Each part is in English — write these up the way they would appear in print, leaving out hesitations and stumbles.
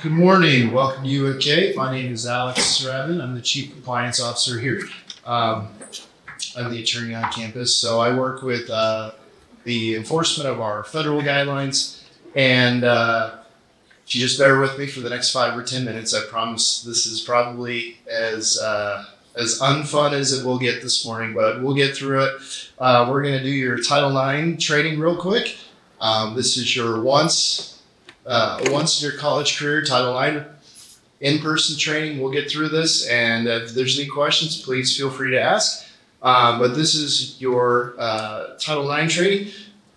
Good morning. Welcome to UNK. My name is Alex Sravin. I'm the Chief Compliance Officer here. I'm the attorney on campus, so I work with the enforcement of our federal guidelines. And if you just bear with me for the next 5 or 10 minutes, I promise this is probably as unfun as it will get this morning, but we'll get through it. We're going to do your Title IX training real quick. This is your once in your college career Title IX in-person training. We'll get through this, and if there's any questions, please feel free to ask. But this is your Title IX training.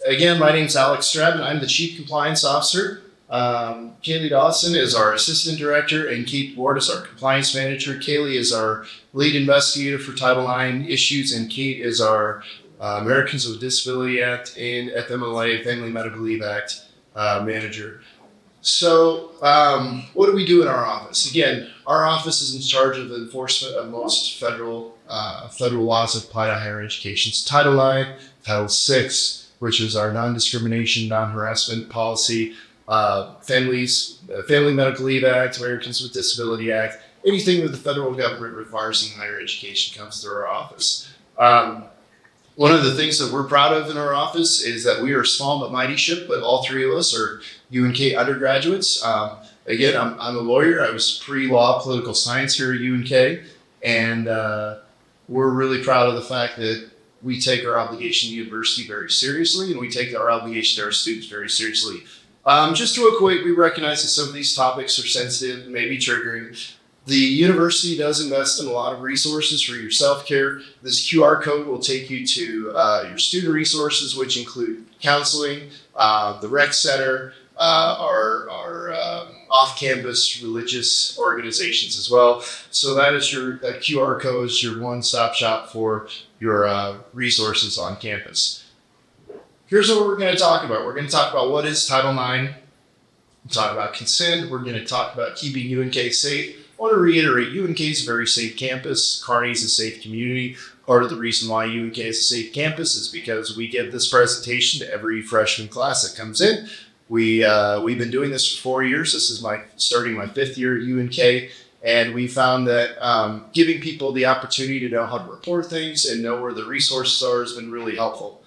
Again, my name's Alex Sravin. I'm the Chief Compliance Officer. Kaylee Dawson is our Assistant Director, and Keith Ward is our Compliance Manager. Kaylee is our Lead Investigator for Title IX issues, and Kate is our Americans with Disability Act and FMLA, Family Medical Leave Act Manager. So what do we do in our office? Again, our office is in charge of the enforcement of most federal laws that apply to higher education. It's Title IX, Title VI, which is our non-discrimination, non-harassment policy, Family Medical Leave Act, Americans with Disability Act. Anything that the federal government requires in higher education comes through our office. One of the things that we're proud of in our office is that we are a small but mighty ship, but all three of us are UNK undergraduates. Again, I'm a lawyer. I was pre-law political science here at UNK, and we're really proud of the fact that we take our obligation to university very seriously, and we take our obligation to our students very seriously. Just real quick, we recognize that some of these topics are sensitive, maybe triggering. The university does invest in a lot of resources for your self-care. This QR code will take you to your student resources, which include counseling, the rec center, our off-campus religious organizations as well. So that is that QR code is your one-stop shop for your resources on campus. Here's what we're going to talk about. We're going to talk about what is Title IX. We'll talk about consent. We're going to talk about keeping UNK safe. I want to reiterate, UNK is a very safe campus. Kearney is a safe community. Part of the reason why UNK is a safe campus is because we give this presentation to every freshman class that comes in. We've been doing this for 4 years. This is starting my 5th year at UNK, and we found that giving people the opportunity to know how to report things and know where the resources are has been really helpful.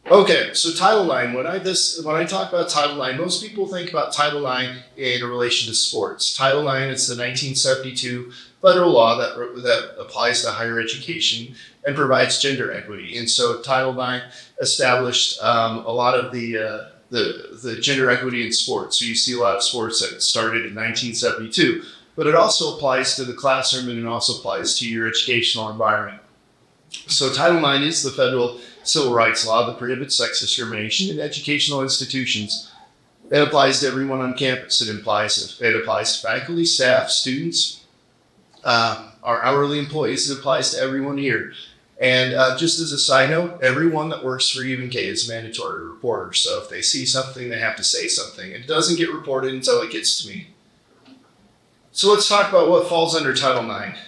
Okay, so Title IX. When I talk about Title IX, most people think about Title IX in relation to sports. Title IX is the 1972 federal law that applies to higher education and provides gender equity. And so Title IX established a lot of the gender equity in sports. So you see a lot of sports that started in 1972, but it also applies to the classroom, and it also applies to your educational environment. So Title IX is the federal civil rights law that prohibits sex discrimination in educational institutions. It applies to everyone on campus. It applies to faculty, staff, students, our hourly employees. It applies to everyone here. And just as a side note, everyone that works for UNK is a mandatory reporter. So if they see something, they have to say something. It doesn't get reported until it gets to me. So let's talk about what falls under Title IX.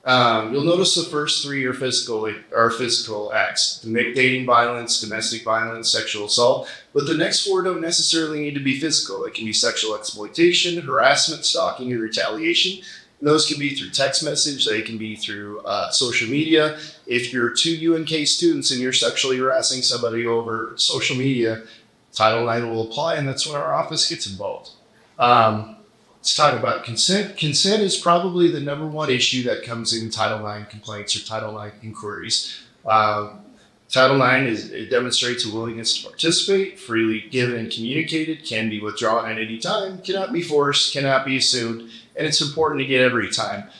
You'll notice the first 3 are physical acts: dating violence, domestic violence, sexual assault. But the next 4 don't necessarily need to be physical. It can be sexual exploitation, harassment, stalking, or retaliation. And those can be through text message. They can be through social media. If you're 2 UNK students and you're sexually harassing somebody over social media, Title IX will apply, and that's when our office gets involved. Let's talk about consent. Consent is probably the number one issue that comes in Title IX complaints or Title IX inquiries. Title IX it demonstrates a willingness to participate, freely given and communicated, can be withdrawn at any time, cannot be forced, cannot be assumed, and it's important to get every time.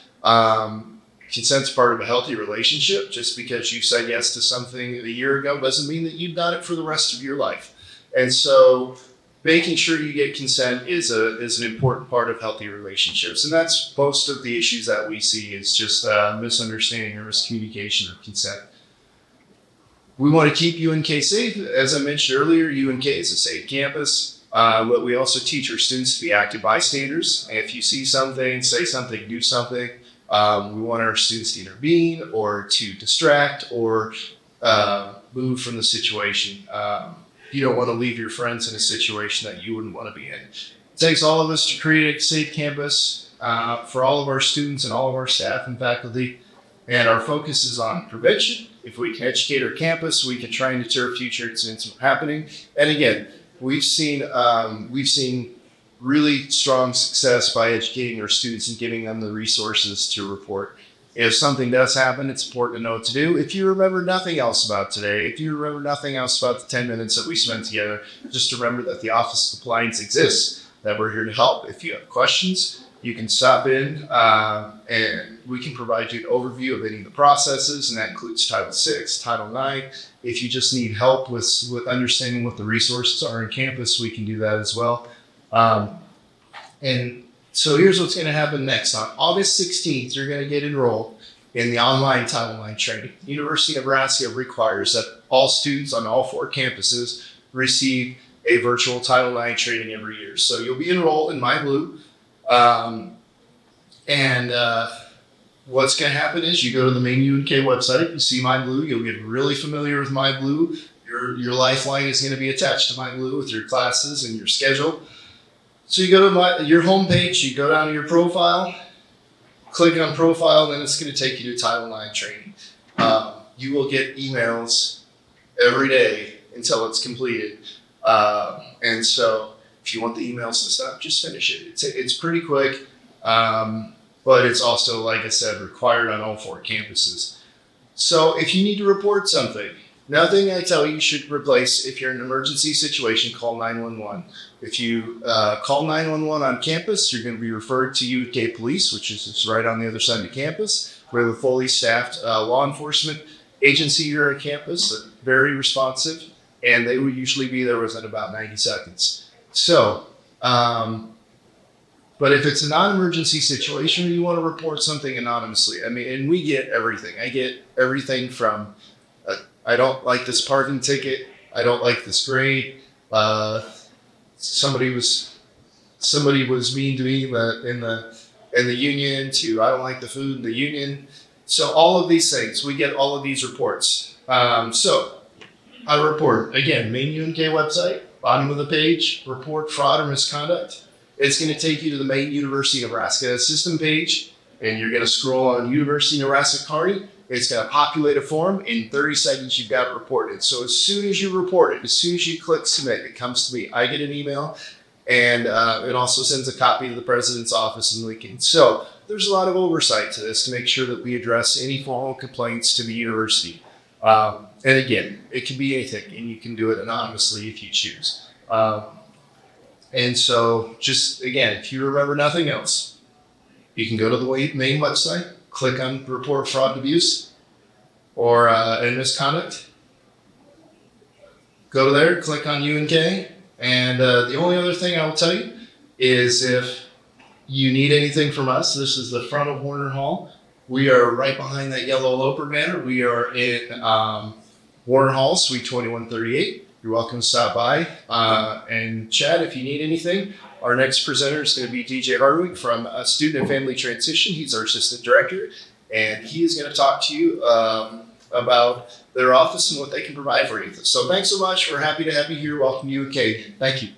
Consent's part of a healthy relationship. Just because you said yes to something a year ago doesn't mean that you've done it for the rest of your life. And so making sure you get consent is an important part of healthy relationships. And that's most of the issues that we see is just misunderstanding or miscommunication of consent. We want to keep UNK safe. As I mentioned earlier, UNK is a safe campus, but we also teach our students to be active bystanders. And if you see something, say something, do something. We want our students to intervene or to distract or move from the situation. You don't want to leave your friends in a situation that you wouldn't want to be in. takes all of us to create a safe campus for all of our students and all of our staff and faculty. And our focus is on prevention. If we can educate our campus, we can try and deter future incidents from happening. And again, we've seen really strong success by educating our students and giving them the resources to report. If something does happen, it's important to know what to do. If you remember nothing else about today, if you remember nothing else about the 10 minutes that we spent together, just remember that the Office of Compliance exists, that we're here to help. If you have questions, you can stop in and we can provide you an overview of any of the processes, and that includes Title VI, Title IX. If you just need help with understanding what the resources are on campus, we can do that as well. And so here's what's going to happen next. On August 16th, you're going to get enrolled in the online Title IX training. University of Nebraska requires that all students on all 4 campuses receive a virtual Title IX training every year. So you'll be enrolled in MyBlue. What's going to happen is you go to the main UNK website, you see MyBlue, you'll get really familiar with MyBlue. Your lifeline is going to be attached to MyBlue with your classes and your schedule. So you go to your homepage, you go down to your profile, click on profile, and then it's going to take you to Title IX training. You will get emails every day until it's completed. And so if you want the emails to stop, just finish it. It's pretty quick, but it's also, like I said, required on all 4 campuses. So if you need to report something, nothing I tell you should replace. If you're in an emergency situation, call 911. If you call 911 on campus, you're going to be referred to UK Police, which is just right on the other side of campus. We have a fully staffed law enforcement agency here at campus, very responsive, and they will usually be there within about 90 seconds. So, but if it's a non-emergency situation or you want to report something anonymously, I mean, and we get everything. I get everything from I don't like this parking ticket. I don't like this grade. Somebody was mean to me in the union. To I don't like the food in the union. So all of these things, we get all of these reports. So I report again, main UNK website, bottom of the page, report fraud or misconduct. It's going to take you to the main University of Nebraska system page, and you're going to scroll on University of Nebraska Kearney. It's going to populate a form. In 30 seconds, you've got it reported. So as soon as you report it, as soon as you click submit, it comes to me. I get an email, and it also sends a copy to the president's office in Lincoln. So there's a lot of oversight to this to make sure that we address any formal complaints to the university. And again, it can be anything, and you can do it anonymously if you choose. And so just, again, if you remember nothing else, you can go to the main website, click on report fraud and abuse or and misconduct. Go there, click on UNK. And the only other thing I will tell you is if you need anything from us, this is the front of Warner Hall. We are right behind that yellow Loper banner. We are in Warner Hall, Suite 2138. You're welcome to stop by and chat if you need anything. Our next presenter is going to be DJ Hardwick from Student and Family Transition. He's our assistant director, and he is going to talk to you about their office and what they can provide for you. So thanks so much. We're happy to have you here. Welcome to UK. Thank you.